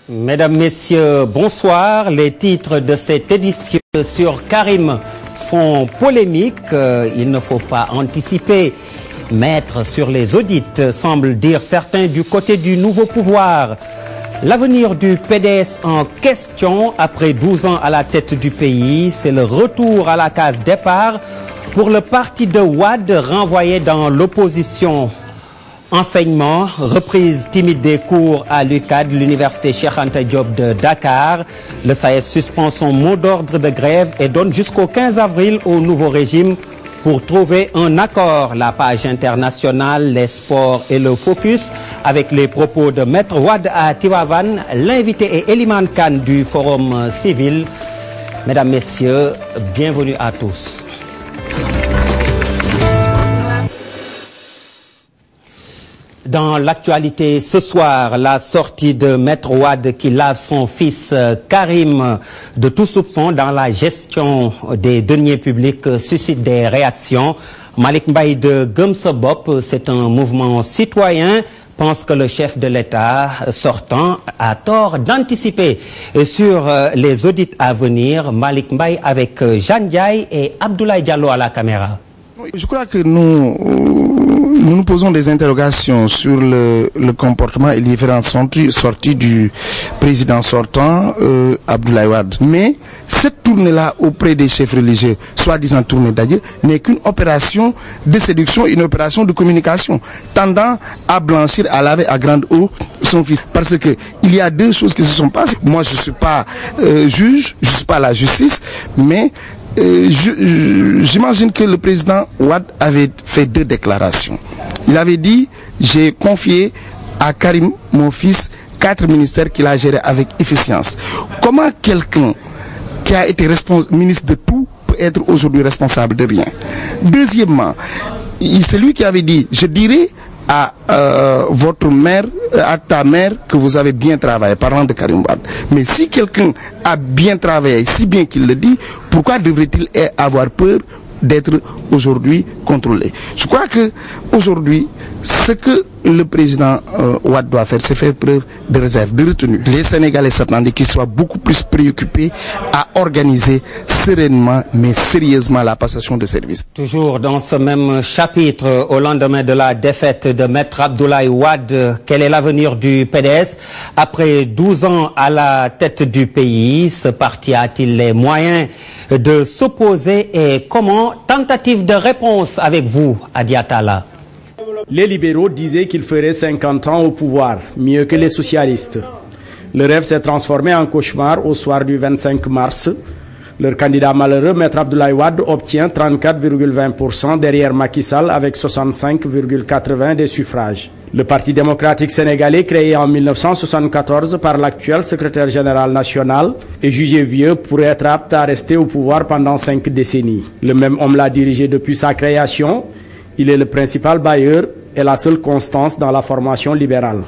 Mesdames, Messieurs, bonsoir. Les titres de cette édition sur Karim font polémique. Il ne faut pas anticiper. Mettre sur les audits, semble dire certains du côté du nouveau pouvoir. L'avenir du PDS en question après 12 ans à la tête du pays, c'est le retour à la case départ pour le parti de Wade renvoyé dans l'opposition. Enseignement, reprise timide des cours à l'UCAD, l'université Cheikh Anta Diop de Dakar. Le SAES suspend son mot d'ordre de grève et donne jusqu'au 15 avril au nouveau régime pour trouver un accord. La page internationale, les sports et le focus avec les propos de Maître Wade à Tivaouane. L'invité est Eliman Khan du Forum civil. Mesdames, Messieurs, bienvenue à tous. Dans l'actualité ce soir, la sortie de Maître Wade qui lave son fils Karim de tout soupçon dans la gestion des deniers publics suscite des réactions. Malick Mbaye de Gëm Sa Bopp, c'est un mouvement citoyen, pense que le chef de l'État sortant a tort d'anticiper sur les audits à venir. Malick Mbaye avec Jeanne Ndiaye et Abdoulaye Diallo à la caméra. Je crois que nous posons des interrogations sur le comportement et les différentes sorties du président sortant, Abdoulaye Wade. Mais cette tournée-là auprès des chefs religieux, soi-disant tournée d'ailleurs, n'est qu'une opération de séduction, une opération de communication, tendant à blanchir, à laver à grande eau son fils. Parce que il y a deux choses qui se sont passées. Moi, je ne suis pas juge, je ne suis pas la justice, mais j'imagine que le président Wade avait fait deux déclarations. Il avait dit, j'ai confié à Karim, mon fils, 4 ministères qu'il a gérés avec efficience. Comment quelqu'un qui a été ministre de tout peut être aujourd'hui responsable de rien? Deuxièmement, c'est lui qui avait dit, je dirais à votre mère, à ta mère, que vous avez bien travaillé, parlant de Karim Wade. Mais si quelqu'un a bien travaillé, si bien qu'il le dit, pourquoi devrait-il avoir peur d'être aujourd'hui contrôlé? Je crois que aujourd'hui, ce que le président Wade doit faire, c'est faire preuve de réserve, de retenue. Les Sénégalais s'attendaient qu'ils soient beaucoup plus préoccupés à organiser sereinement mais sérieusement la passation de service. Toujours dans ce même chapitre, au lendemain de la défaite de Maître Abdoulaye Wade, quel est l'avenir du PDS? Après 12 ans à la tête du pays, ce parti a-t-il les moyens de s'opposer et comment? Tentative de réponse avec vous, Adiatala. Les libéraux disaient qu'ils feraient 50 ans au pouvoir, mieux que les socialistes. Le rêve s'est transformé en cauchemar au soir du 25 mars. Leur candidat malheureux, Maître Abdoulaye Wade, obtient 34,20% derrière Macky Sall avec 65,80% des suffrages. Le Parti démocratique sénégalais, créé en 1974 par l'actuel secrétaire général national, est jugé vieux pour être apte à rester au pouvoir pendant 5 décennies. Le même homme l'a dirigé depuis sa création. Il est le principal bailleur et la seule constance dans la formation libérale.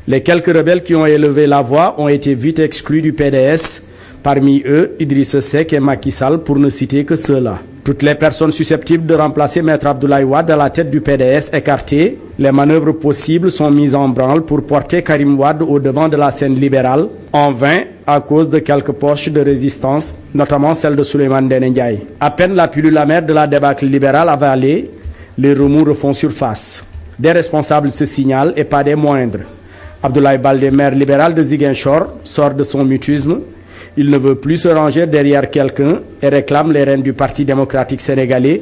Les quelques rebelles qui ont élevé la voix ont été vite exclus du PDS. Parmi eux, Idrissa Seck et Macky Sall, pour ne citer que ceux-là. Toutes les personnes susceptibles de remplacer Maître Abdoulaye Wade à la tête du PDS écartées, les manœuvres possibles sont mises en branle pour porter Karim Wade au devant de la scène libérale, en vain à cause de quelques poches de résistance, notamment celle de Souleymane Ndéné Ndiaye. À peine la pilule amère de la débâcle libérale avalée, les remous refont surface. Des responsables se signalent et pas des moindres. Abdoulaye Baldé, maire libéral de Ziguinchor, sort de son mutisme. Il ne veut plus se ranger derrière quelqu'un et réclame les rênes du Parti démocratique sénégalais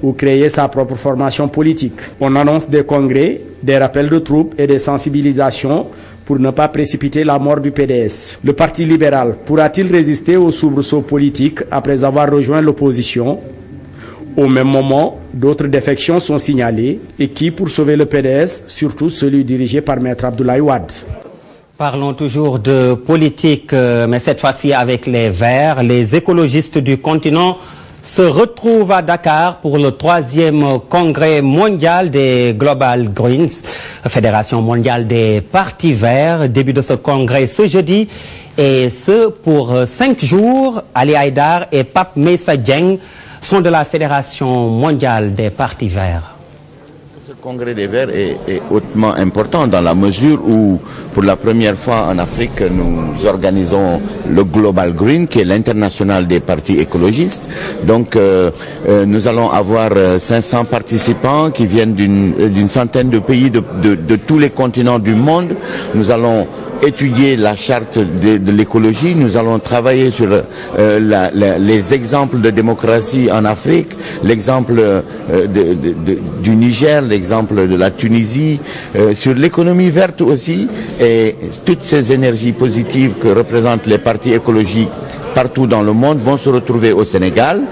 ou créer sa propre formation politique. On annonce des congrès, des rappels de troupes et des sensibilisations pour ne pas précipiter la mort du PDS. Le Parti libéral pourra-t-il résister au soubresaut politique après avoir rejoint l'opposition? Au même moment, d'autres défections sont signalées. Et qui pour sauver le PDS, surtout celui dirigé par Maître Abdoulaye Wade? Parlons toujours de politique, mais cette fois-ci avec les Verts. Les écologistes du continent se retrouvent à Dakar pour le 3e congrès mondial des Global Greens, Fédération mondiale des partis verts. Début de ce congrès ce jeudi et ce pour 5 jours. Ali Haïdar et Pape Messa Dieng sont de la Fédération mondiale des partis verts. Ce congrès des Verts est hautement important dans la mesure où, pour la première fois en Afrique, nous organisons le Global Green, qui est l'international des partis écologistes. Donc, nous allons avoir 500 participants qui viennent d'une centaine de pays de tous les continents du monde. Nous allons étudier la charte de l'écologie. Nous allons travailler sur les exemples de démocratie en Afrique, l'exemple du Niger, l'exemple de la Tunisie, sur l'économie verte aussi, et toutes ces énergies positives que représentent les partis écologiques partout dans le monde vont se retrouver au Sénégal,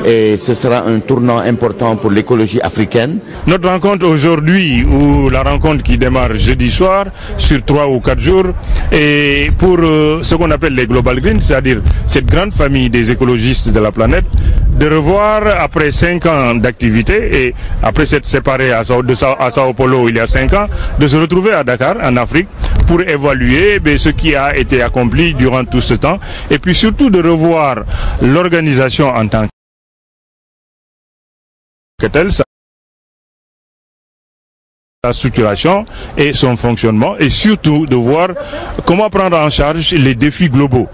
et ce sera un tournant important pour l'écologie africaine. Notre rencontre aujourd'hui, ou la rencontre qui démarre jeudi soir sur 3 ou 4 jours, et pour ce qu'on appelle les Global Green, c'est-à-dire cette grande famille des écologistes de la planète, de revoir après 5 ans d'activité et après s'être séparés à Sao Paulo il y a 5 ans, de se retrouver à Dakar, en Afrique, pour évaluer ce qui a été accompli durant tout ce temps, et puis surtout de revoir l'organisation en tant que telle, sa structuration et son fonctionnement, et surtout de voir comment prendre en charge les défis globaux.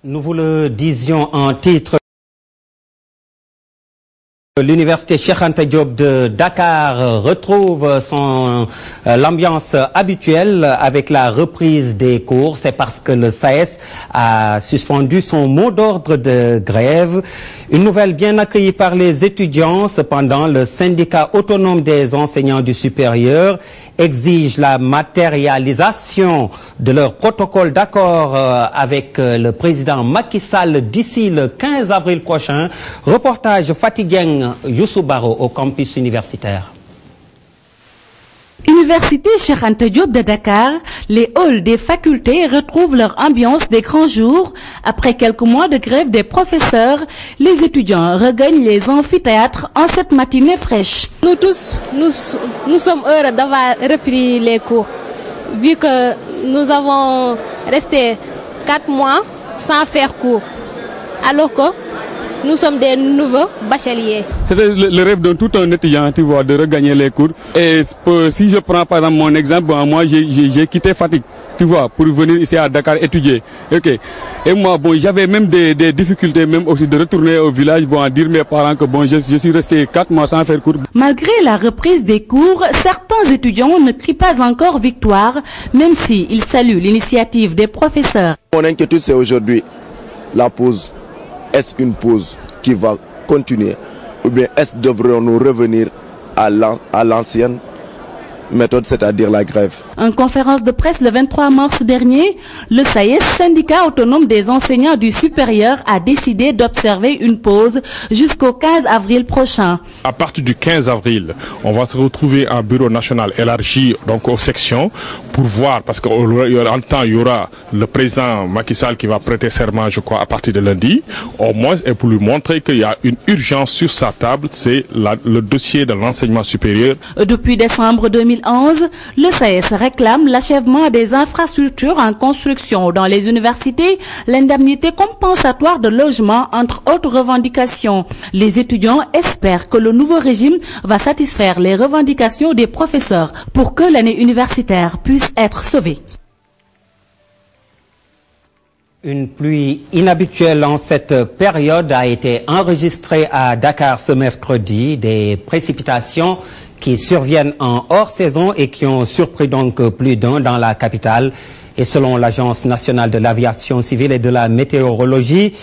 Nous vous le disions en titre. L'université Cheikh Anta Diop de Dakar retrouve l'ambiance habituelle avec la reprise des cours. C'est parce que le SAES a suspendu son mot d'ordre de grève. Une nouvelle bien accueillie par les étudiants. Cependant, le syndicat autonome des enseignants du supérieur exige la matérialisation de leur protocole d'accord avec le président Macky Sall d'ici le 15 avril prochain. Reportage fatiguant Youssou Baro au campus universitaire. Université Cheikh Anta Diop de Dakar, les halls des facultés retrouvent leur ambiance des grands jours. Après quelques mois de grève des professeurs, les étudiants regagnent les amphithéâtres en cette matinée fraîche. Nous tous, nous sommes heureux d'avoir repris les cours, vu que nous avons resté 4 mois sans faire cours, alors que nous sommes des nouveaux bacheliers. C'était le rêve de tout un étudiant, tu vois, de regagner les cours. Et si je prends par exemple mon exemple, moi j'ai quitté Fatick, tu vois, pour venir ici à Dakar étudier. Okay. Et moi, j'avais même des difficultés même aussi de retourner au village, à dire à mes parents que je suis resté 4 mois sans faire cours. Malgré la reprise des cours, certains étudiants ne crient pas encore victoire, même s'ils saluent l'initiative des professeurs. Mon inquiétude, c'est aujourd'hui la pause. Est-ce une pause qui va continuer, ou bien est-ce que devrons-nous revenir à l'ancienne méthode, c'est-à-dire la grève? En conférence de presse le 23 mars dernier, le SAES, syndicat autonome des enseignants du supérieur, a décidé d'observer une pause jusqu'au 15 avril prochain. À partir du 15 avril, on va se retrouver en bureau national élargi, donc aux sections, pour voir, parce qu'en temps, il y aura le président Macky Sall qui va prêter serment, je crois, à partir de lundi, au moins, et pour lui montrer qu'il y a une urgence sur sa table, c'est le dossier de l'enseignement supérieur. Depuis décembre 2011, le SAES réclame l'achèvement des infrastructures en construction dans les universités, l'indemnité compensatoire de logement, entre autres revendications. Les étudiants espèrent que le nouveau régime va satisfaire les revendications des professeurs pour que l'année universitaire puisse être sauvée. Une pluie inhabituelle en cette période a été enregistrée à Dakar ce mercredi. Des précipitations qui surviennent en hors-saison et qui ont surpris donc plus d'un dans la capitale. Et selon l'Agence nationale de l'aviation civile et de la météorologie,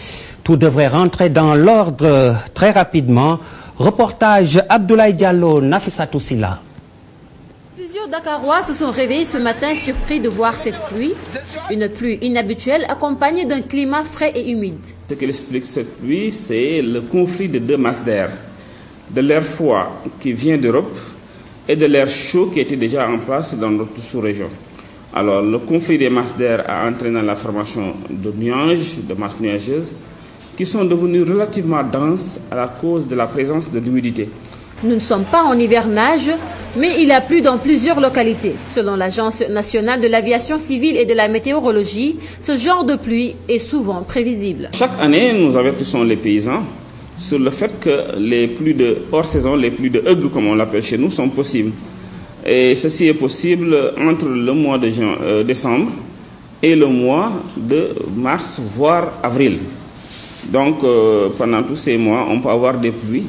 tout devrait rentrer dans l'ordre très rapidement. Reportage Abdoulaye Diallo, Nafissatou Silla. Plusieurs Dakarois se sont réveillés ce matin surpris de voir cette pluie. Une pluie inhabituelle accompagnée d'un climat frais et humide. Ce qui explique cette pluie, c'est le conflit de deux masses d'air. De l'air froid qui vient d'Europe et de l'air chaud qui était déjà en place dans notre sous-région. Alors, le conflit des masses d'air a entraîné la formation de nuages, de masses nuageuses, qui sont devenues relativement denses à la cause de la présence de l'humidité. Nous ne sommes pas en hivernage, Mais il a plu dans plusieurs localités. Selon l'Agence nationale de l'aviation civile et de la météorologie, ce genre de pluie est souvent prévisible. Chaque année, nous avertissons les paysans sur le fait que les pluies de hors saison, les pluies de hugge comme on l'appelle chez nous, sont possibles. Et ceci est possible entre le mois de décembre et le mois de mars, voire avril. Donc pendant tous ces mois, on peut avoir des pluies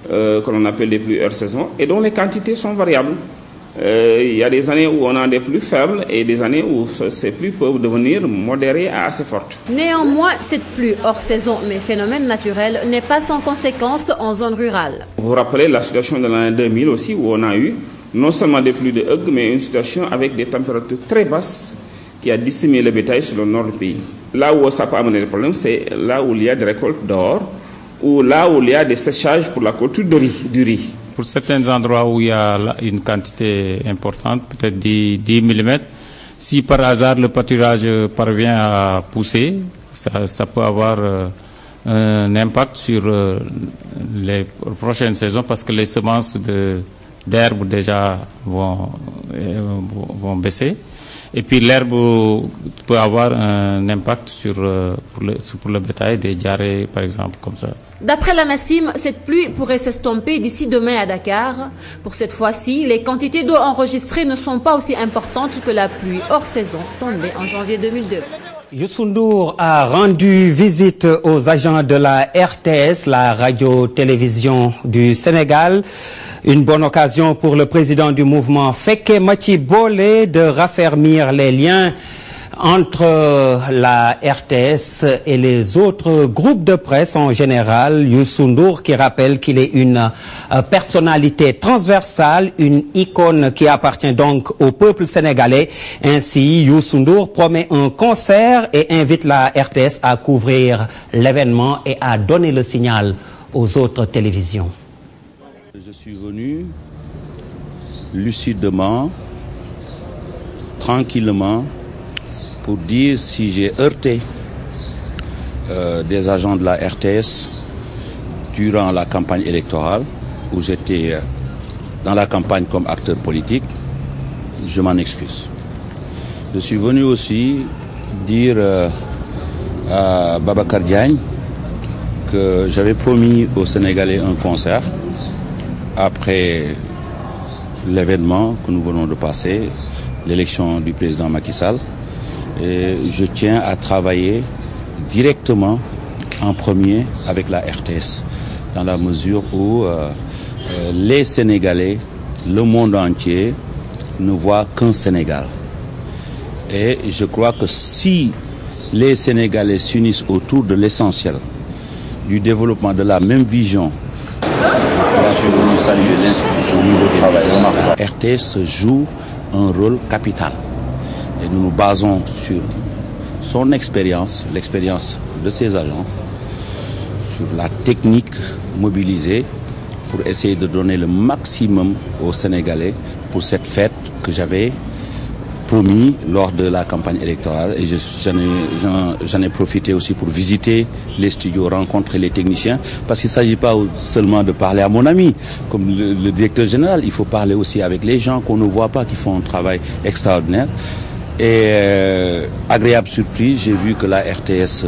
que l'on appelle des pluies hors saison et dont les quantités sont variables. Il y a des années où on a des pluies faibles et des années où ces pluies peuvent devenir modérées à assez fortes. Néanmoins, cette pluie hors saison, mais phénomène naturel, n'est pas sans conséquences en zone rurale. Vous vous rappelez la situation de l'année 2000 aussi, où on a eu non seulement des pluies de hugge, mais une situation avec des températures très basses qui a décimé le bétail sur le nord du pays. Là où ça peut amener des problèmes, c'est là où il y a des récoltes d'or ou là où il y a des séchages pour la culture du riz. Pour certains endroits où il y a une quantité importante, peut-être 10 mm, si par hasard le pâturage parvient à pousser, ça peut avoir un impact sur les prochaines saisons parce que les semences d'herbes déjà vont baisser. Et puis l'herbe peut avoir un impact pour le bétail, des diarrhées par exemple, comme ça. D'après l'ANACIM, cette pluie pourrait s'estomper d'ici demain à Dakar. Pour cette fois-ci, les quantités d'eau enregistrées ne sont pas aussi importantes que la pluie hors saison tombée en janvier 2002. Youssou Ndour a rendu visite aux agents de la RTS, la radio-télévision du Sénégal. Une bonne occasion pour le président du mouvement Fekke Mathi Bolé de raffermir les liens entre la RTS et les autres groupes de presse en général. Youssou Ndour qui rappelle qu'il est une personnalité transversale, une icône qui appartient donc au peuple sénégalais. Ainsi, Youssou Ndour promet un concert et invite la RTS à couvrir l'événement et à donner le signal aux autres télévisions. Je suis venu lucidement, tranquillement, pour dire si j'ai heurté des agents de la RTS durant la campagne électorale, où j'étais dans la campagne comme acteur politique, je m'en excuse. Je suis venu aussi dire à Babacar Diagne que j'avais promis aux Sénégalais un concert après l'événement que nous venons de passer, l'élection du président Macky Sall. Et je tiens à travailler directement en premier avec la RTS, dans la mesure où les Sénégalais, le monde entier, ne voient qu'un Sénégal. Et je crois que si les Sénégalais s'unissent autour de l'essentiel, du développement de la même vision, je suis venu saluer l'institution au niveau du travail. RTS joue un rôle capital. Et nous nous basons sur son expérience, l'expérience de ses agents, sur la technique mobilisée pour essayer de donner le maximum aux Sénégalais pour cette fête que j'avais promis lors de la campagne électorale. Et j'en ai profité aussi pour visiter les studios, rencontrer les techniciens, parce qu'il ne s'agit pas seulement de parler à mon ami, comme le directeur général, il faut parler aussi avec les gens qu'on ne voit pas, qui font un travail extraordinaire. Et agréable surprise, j'ai vu que la RTS,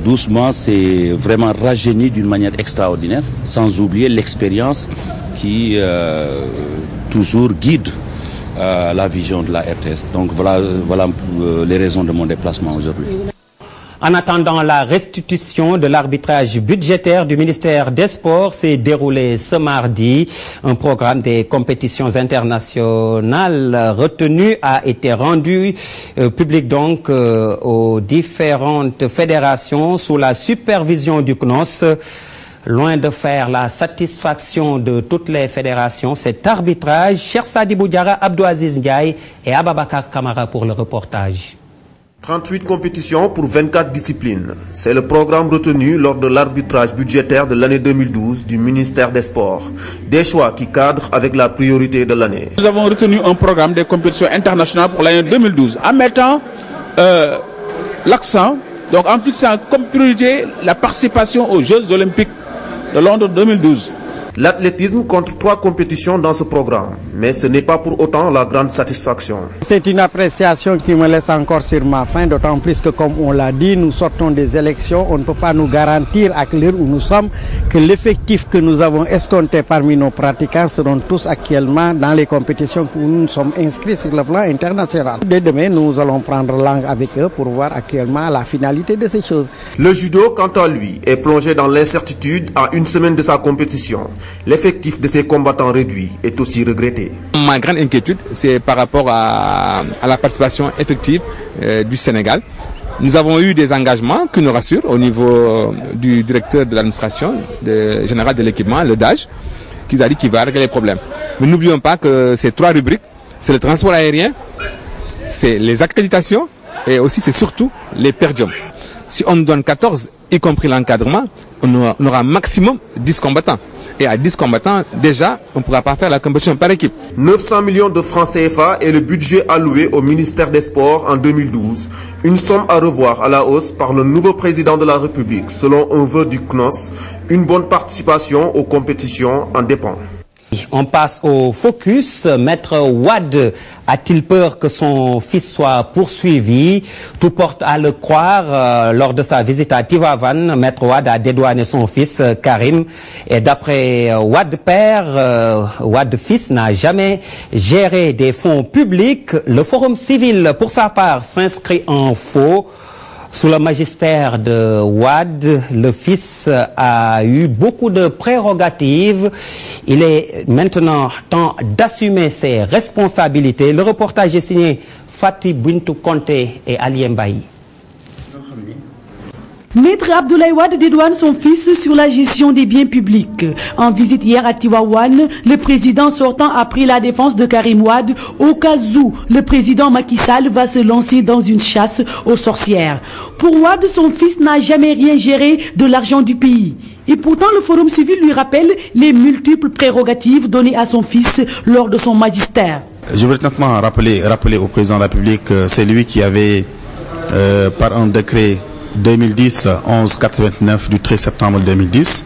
doucement, s'est vraiment rajeunie d'une manière extraordinaire, sans oublier l'expérience qui toujours guide la vision de la RTS. Donc voilà les raisons de mon déplacement aujourd'hui. En attendant, la restitution de l'arbitrage budgétaire du ministère des Sports s'est déroulée ce mardi. Un programme des compétitions internationales retenu a été rendu public donc aux différentes fédérations sous la supervision du CNOS. Loin de faire la satisfaction de toutes les fédérations, cet arbitrage, Cheikh Sadibou Diarra, Abdou Aziz Ndiaye et Ababakar Kamara pour le reportage. 38 compétitions pour 24 disciplines. C'est le programme retenu lors de l'arbitrage budgétaire de l'année 2012 du ministère des Sports. Des choix qui cadrent avec la priorité de l'année. Nous avons retenu un programme des compétitions internationales pour l'année 2012 en mettant l'accent, donc en fixant comme priorité la participation aux Jeux Olympiques de Londres 2012. L'athlétisme compte 3 compétitions dans ce programme, mais ce n'est pas pour autant la grande satisfaction. C'est une appréciation qui me laisse encore sur ma faim, d'autant plus que, comme on l'a dit, nous sortons des élections. On ne peut pas nous garantir à l'heure où nous sommes que l'effectif que nous avons escompté parmi nos pratiquants seront tous actuellement dans les compétitions où nous sommes inscrits sur le plan international. Dès demain, nous allons prendre langue avec eux pour voir actuellement la finalité de ces choses. Le judo, quant à lui, est plongé dans l'incertitude à une semaine de sa compétition. L'effectif de ses combattants réduits est aussi regretté. Ma grande inquiétude, c'est par rapport à la participation effective du Sénégal. Nous avons eu des engagements qui nous rassurent au niveau du directeur de l'administration générale de l'équipement, le DAGE, qui a dit qu'il va régler les problèmes. Mais n'oublions pas que ces 3 rubriques, c'est le transport aérien, c'est les accréditations et aussi c'est surtout les perdiums. Si on nous donne 14, y compris l'encadrement, on aura maximum 10 combattants. Et à 10 combattants, déjà, on ne pourra pas faire la compétition par équipe. 900 millions de francs CFA est le budget alloué au ministère des Sports en 2012. Une somme à revoir à la hausse par le nouveau président de la République. Selon un vœu du CNOS, une bonne participation aux compétitions en dépend. On passe au focus. Maître Wade a-t-il peur que son fils soit poursuivi? Tout porte à le croire. Lors de sa visite à Tivaouane, Maître Wade a dédouané son fils Karim. Et d'après Wade père, Wade fils n'a jamais géré des fonds publics. Le Forum civil, pour sa part, s'inscrit en faux. Sous le magistère de Wade, le fils a eu beaucoup de prérogatives. Il est maintenant temps d'assumer ses responsabilités. Le reportage est signé Fatih Bintou Conté et Ali Mbaye. Maître Abdoulaye Wade dédouane son fils sur la gestion des biens publics. En visite hier à Tivaouane, le président sortant a pris la défense de Karim Wade au cas où le président Macky Sall va se lancer dans une chasse aux sorcières. Pour Wade, son fils n'a jamais rien géré de l'argent du pays. Et pourtant, le Forum civil lui rappelle les multiples prérogatives données à son fils lors de son magistère. Je veux simplement rappeler au président de la République que c'est lui qui avait, par un décret 2010-1189 du 13 septembre 2010,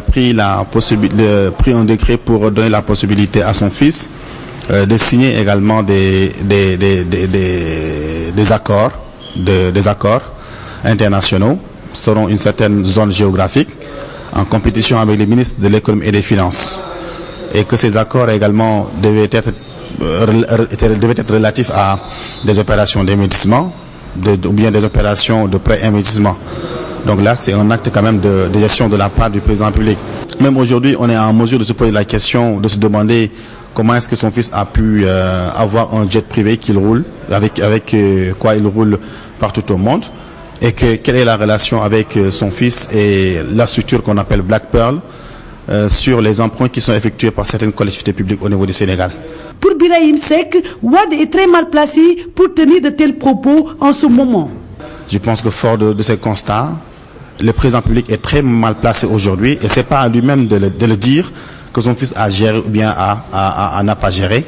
pris un décret pour donner la possibilité à son fils de signer également des accords internationaux selon une certaine zone géographique en compétition avec les ministres de l'économie et des finances, et que ces accords également devaient être relatifs à des opérations d'investissement ou bien des opérations de pré-investissement. Donc là, c'est un acte quand même de gestion de la part du président public. Même aujourd'hui, on est en mesure de se poser la question, de se demander comment est-ce que son fils a pu avoir un jet privé qu'il roule, avec quoi il roule partout au monde, et quelle est la relation avec son fils et la structure qu'on appelle Black Pearl sur les emprunts qui sont effectués par certaines collectivités publiques au niveau du Sénégal. Pour Birahim Seck, Wade est très mal placé pour tenir de tels propos en ce moment. Je pense que fort de ces constats, le président public est très mal placé aujourd'hui, et ce n'est pas à lui-même de le dire que son fils a géré ou bien n'a pas géré.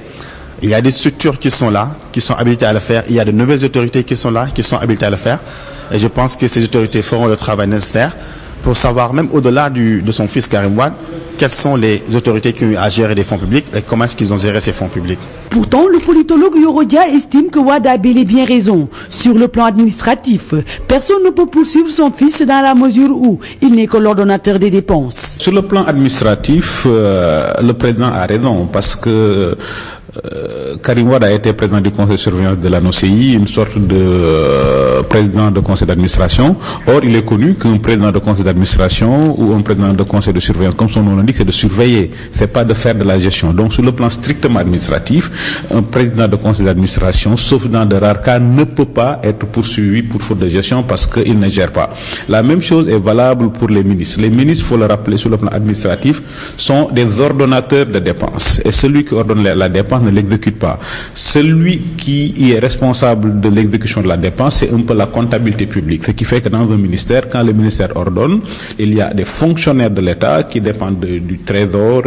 Il y a des structures qui sont là, qui sont habilitées à le faire. Il y a de nouvelles autorités qui sont là, qui sont habilitées à le faire. Et je pense que ces autorités feront le travail nécessaire pour savoir, même au-delà de son fils Karim Wade, quelles sont les autorités qui ont eu à gérer des fonds publics et comment est-ce qu'ils ont géré ces fonds publics. Pourtant, le politologue Yorodia estime que Wade a bel et bien raison. Sur le plan administratif, personne ne peut poursuivre son fils dans la mesure où il n'est que l'ordonnateur des dépenses. Sur le plan administratif, le président a raison, parce que Karim Wade a été président du conseil de surveillance de l'ANOCI, une sorte de président de conseil d'administration. Or, il est connu qu'un président de conseil d'administration ou un président de conseil de surveillance, comme son nom l'indique, c'est de surveiller, c'est pas de faire de la gestion. Donc, sur le plan strictement administratif, un président de conseil d'administration, sauf dans de rares cas, ne peut pas être poursuivi pour faute de gestion parce qu'il ne gère pas. La même chose est valable pour les ministres. Les ministres, il faut le rappeler, sur le plan administratif, sont des ordonnateurs de dépenses. Et celui qui ordonne la dépense ne l'exécute pas. Celui qui est responsable de l'exécution de la dépense, c'est un peu la comptabilité publique. Ce qui fait que dans un ministère, quand le ministère ordonne, il y a des fonctionnaires de l'État qui dépendent du Trésor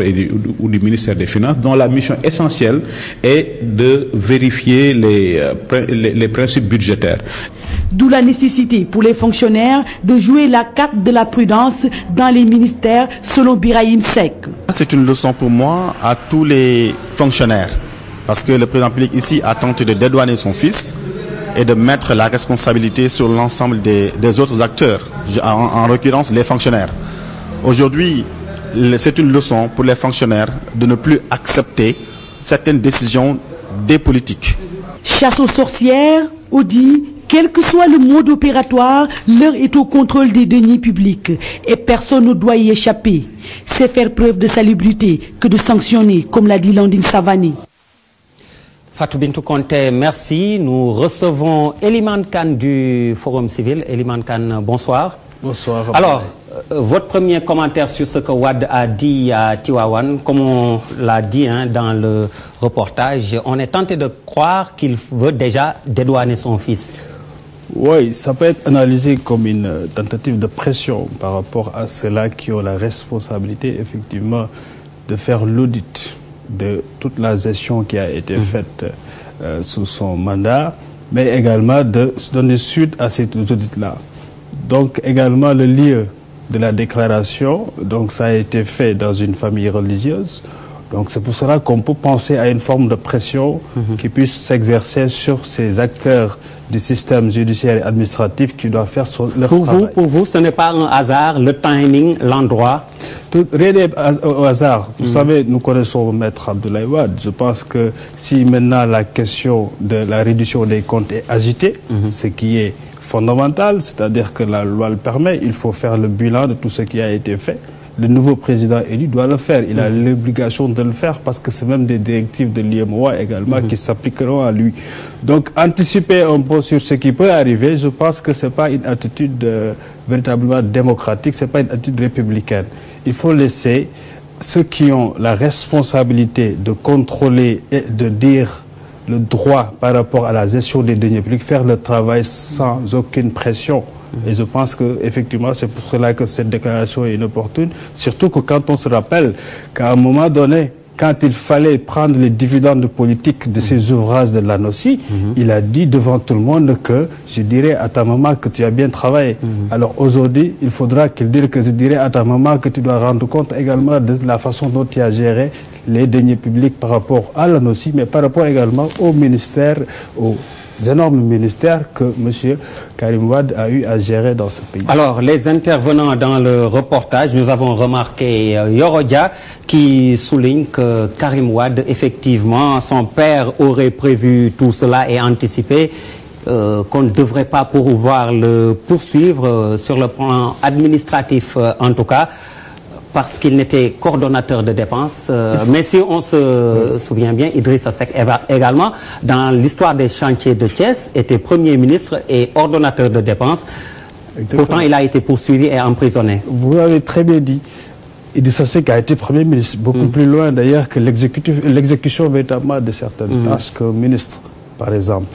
ou du ministère des Finances, dont la mission essentielle est de vérifier les principes budgétaires. D'où la nécessité pour les fonctionnaires de jouer la carte de la prudence dans les ministères, selon Birahim Seck. C'est une leçon pour moi à tous les fonctionnaires, parce que le président public ici a tenté de dédouaner son fils et de mettre la responsabilité sur l'ensemble des autres acteurs, en l'occurrence les fonctionnaires. Aujourd'hui, c'est une leçon pour les fonctionnaires de ne plus accepter certaines décisions des politiques. Chasse aux sorcières, Audi, quel que soit le mode opératoire, l'heure est au contrôle des deniers publics et personne ne doit y échapper. C'est faire preuve de salubrité que de sanctionner, comme l'a dit Landine Savani. Fatou Bintou Conté, merci. Nous recevons Eliman Kane du Forum Civil. Eliman Kane, bonsoir. Bonsoir. Alors, votre premier commentaire sur ce que Wade a dit à Tivaouane, comme on l'a dit dans le reportage, on est tenté de croire qu'il veut déjà dédouaner son fils. Oui, ça peut être analysé comme une tentative de pression par rapport à ceux-là qui ont la responsabilité, effectivement, de faire l'audit de toute la gestion qui a été faite sous son mandat, mais également de donner suite à cet audit-là. Donc également le lieu de la déclaration, donc ça a été fait dans une famille religieuse. Donc c'est pour cela qu'on peut penser à une forme de pression qui puisse s'exercer sur ces acteurs du système judiciaire et administratif qui doivent faire leur travail. Pour vous, ce n'est pas un hasard, le timing, l'endroit? Rien n'est au hasard. Vous savez, nous connaissons Maître Abdoulaye Wade. Je pense que si maintenant la question de la réduction des comptes est agitée, ce qui est fondamental, c'est-à-dire que la loi le permet, il faut faire le bilan de tout ce qui a été fait. Le nouveau président élu doit le faire. Il a l'obligation de le faire parce que c'est même des directives de l'IMOA également qui s'appliqueront à lui. Donc anticiper un peu sur ce qui peut arriver, je pense que ce n'est pas une attitude véritablement démocratique, ce n'est pas une attitude républicaine. Il faut laisser ceux qui ont la responsabilité de contrôler et de dire le droit par rapport à la gestion des deniers publics faire le travail sans aucune pression. Et je pense qu'effectivement, c'est pour cela que cette déclaration est inopportune. Surtout que quand on se rappelle qu'à un moment donné, quand il fallait prendre les dividendes politiques de ces ouvrages de l'ANOCI, il a dit devant tout le monde que je dirais à ta maman que tu as bien travaillé. Alors aujourd'hui, il faudra qu'il dise que je dirais à ta maman que tu dois rendre compte également de la façon dont tu as géré les deniers publics par rapport à l'ANOCI, mais par rapport également au ministère, aux énormes ministères que M. Karim Wade a eu à gérer dans ce pays. Alors, les intervenants dans le reportage, nous avons remarqué Yorodia qui souligne que Karim Wade, effectivement, son père aurait prévu tout cela et anticipé qu'on ne devrait pas pouvoir le poursuivre sur le plan administratif en tout cas, parce qu'il n'était coordonnateur de dépenses. Mais si on se souvient bien, Idrissa Seck également, dans l'histoire des chantiers de Thiès, était Premier ministre et ordonnateur de dépenses. Exactement. Pourtant, il a été poursuivi et emprisonné. Vous l'avez très bien dit. Idrissa Seck a été Premier ministre, beaucoup plus loin d'ailleurs que l'exécution véritablement de certaines tâches que ministre, par exemple.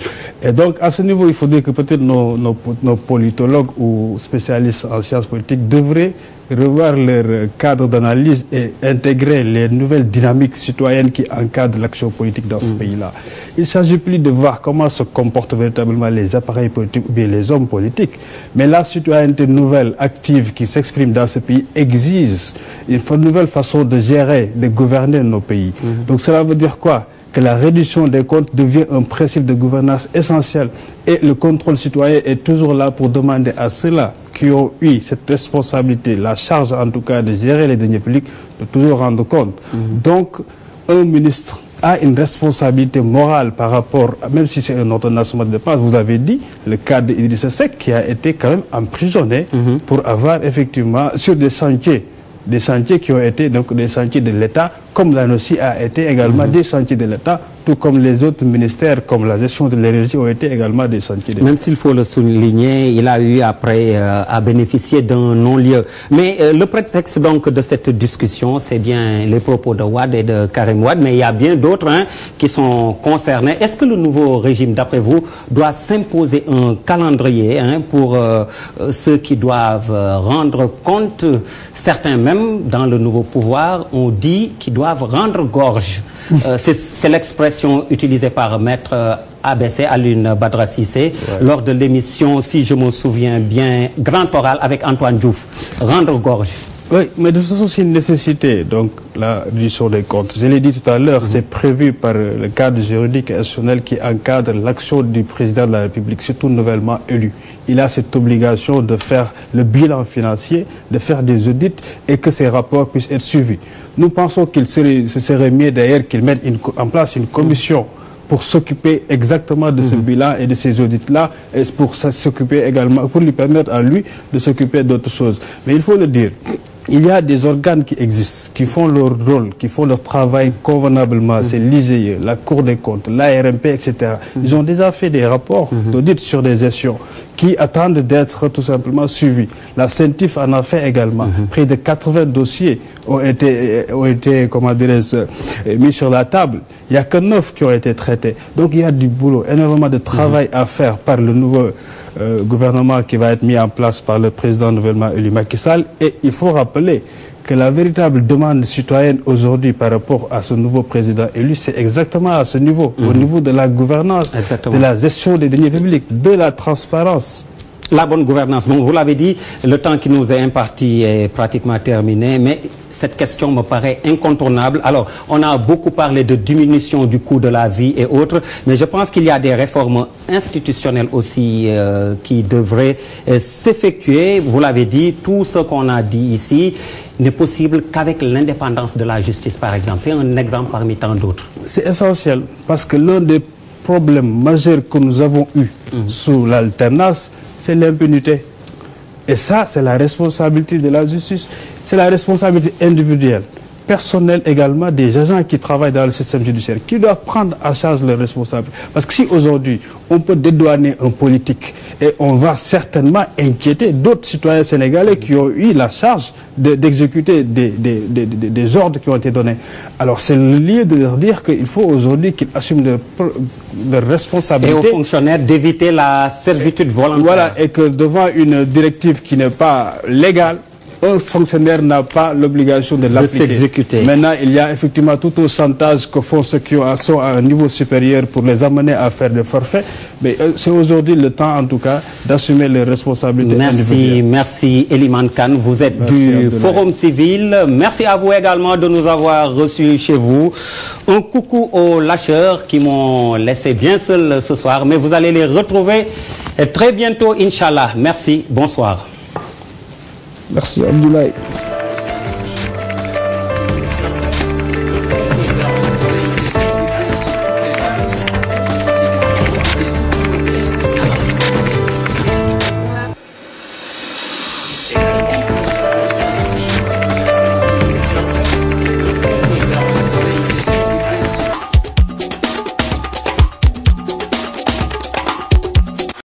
Et donc, à ce niveau, il faudrait que peut-être nos politologues ou spécialistes en sciences politiques devraient revoir leur cadre d'analyse et intégrer les nouvelles dynamiques citoyennes qui encadrent l'action politique dans ce pays-là. Il ne s'agit plus de voir comment se comportent véritablement les appareils politiques ou bien les hommes politiques, mais la citoyenneté nouvelle, active, qui s'exprime dans ce pays exige une nouvelle façon de gérer, de gouverner nos pays. Donc cela veut dire quoi? Que la réduction des comptes devient un principe de gouvernance essentiel et le contrôle citoyen est toujours là pour demander à ceux-là qui ont eu cette responsabilité, la charge en tout cas de gérer les deniers publics, de toujours rendre compte. Donc, un ministre a une responsabilité morale par rapport, même si c'est un ordonnancement de dépenses, vous avez dit, le cas d'Idrissa Seck qui a été quand même emprisonné pour avoir effectivement, sur des chantiers qui ont été donc des chantiers de l'État, comme l'ANOCI a été également des chantiers de l'État, tout comme les autres ministères, comme la gestion de l'énergie, ont été également des chantiers de l'État. Même s'il faut le souligner, il a eu après à bénéficier d'un non-lieu. Mais le prétexte donc de cette discussion, c'est bien les propos de Wade et de Karim Wade, mais il y a bien d'autres qui sont concernés. Est-ce que le nouveau régime, d'après vous, doit s'imposer un calendrier pour ceux qui doivent rendre compte? Certains même, dans le nouveau pouvoir, ont dit qu'ils doivent doivent rendre gorge. C'est l'expression utilisée par Maître ABC, Alioune Badara Cissé, lors de l'émission, si je me souviens bien, Grand Oral avec Antoine Diouf. Rendre gorge. Oui, mais de toute façon, c'est une nécessité, donc la réduction des comptes. Je l'ai dit tout à l'heure, c'est prévu par le cadre juridique et institutionnel qui encadre l'action du président de la République, surtout nouvellement élu. Il a cette obligation de faire le bilan financier, de faire des audits et que ces rapports puissent être suivis. Nous pensons ce serait mieux d'ailleurs qu'il mette en place une commission pour s'occuper exactement de ce bilan et de ces audits-là, et pour s'occuper également, pour lui permettre à lui de s'occuper d'autres choses. Mais il faut le dire, il y a des organes qui existent, qui font leur rôle, qui font leur travail convenablement. C'est l'IGE, la Cour des comptes, l'ARMP, etc. Ils ont déjà fait des rapports d'audit sur des gestions qui attendent d'être tout simplement suivis. La CENTIF en a fait également. Près de 80 dossiers ont été comment dirais-je, mis sur la table. Il n'y a que 9 qui ont été traités. Donc il y a du boulot, énormément de travail à faire par le nouveau gouvernement qui va être mis en place par le président nouvellement élu Macky Sall. Et il faut rappeler que la véritable demande citoyenne aujourd'hui par rapport à ce nouveau président élu, c'est exactement à ce niveau, au niveau de la gouvernance, de la gestion des deniers publics, de la transparence. La bonne gouvernance. Donc, vous l'avez dit, le temps qui nous est imparti est pratiquement terminé, mais cette question me paraît incontournable. Alors, on a beaucoup parlé de diminution du coût de la vie et autres, mais je pense qu'il y a des réformes institutionnelles aussi qui devraient s'effectuer. Vous l'avez dit, tout ce qu'on a dit ici n'est possible qu'avec l'indépendance de la justice, par exemple. C'est un exemple parmi tant d'autres. C'est essentiel, parce que l'un des problèmes majeurs que nous avons eu sous l'alternance, c'est l'impunité. Et ça, c'est la responsabilité de la justice. C'est la responsabilité individuelle, personnelle également, des agents qui travaillent dans le système judiciaire, qui doivent prendre en charge leurs responsabilités. Parce que si aujourd'hui, on peut dédouaner un politique, et on va certainement inquiéter d'autres citoyens sénégalais qui ont eu la charge d'exécuter des ordres qui ont été donnés. Alors c'est le lieu de leur dire qu'il faut aujourd'hui qu'ils assument leurs responsabilités. Et aux fonctionnaires d'éviter la servitude volontaire. Voilà, et que devant une directive qui n'est pas légale, un fonctionnaire n'a pas l'obligation de l'appliquer. Maintenant, il y a effectivement tout un chantage que font ceux qui sont à un niveau supérieur pour les amener à faire des forfaits. Mais c'est aujourd'hui le temps, en tout cas, d'assumer les responsabilités individuelles. Merci Eliman Kane. Vous êtes du Forum Civil. Merci à vous également de nous avoir reçus chez vous. Un coucou aux lâcheurs qui m'ont laissé bien seul ce soir, mais vous allez les retrouver très bientôt, Inch'Allah. Merci, bonsoir. Merci Abdoulaye.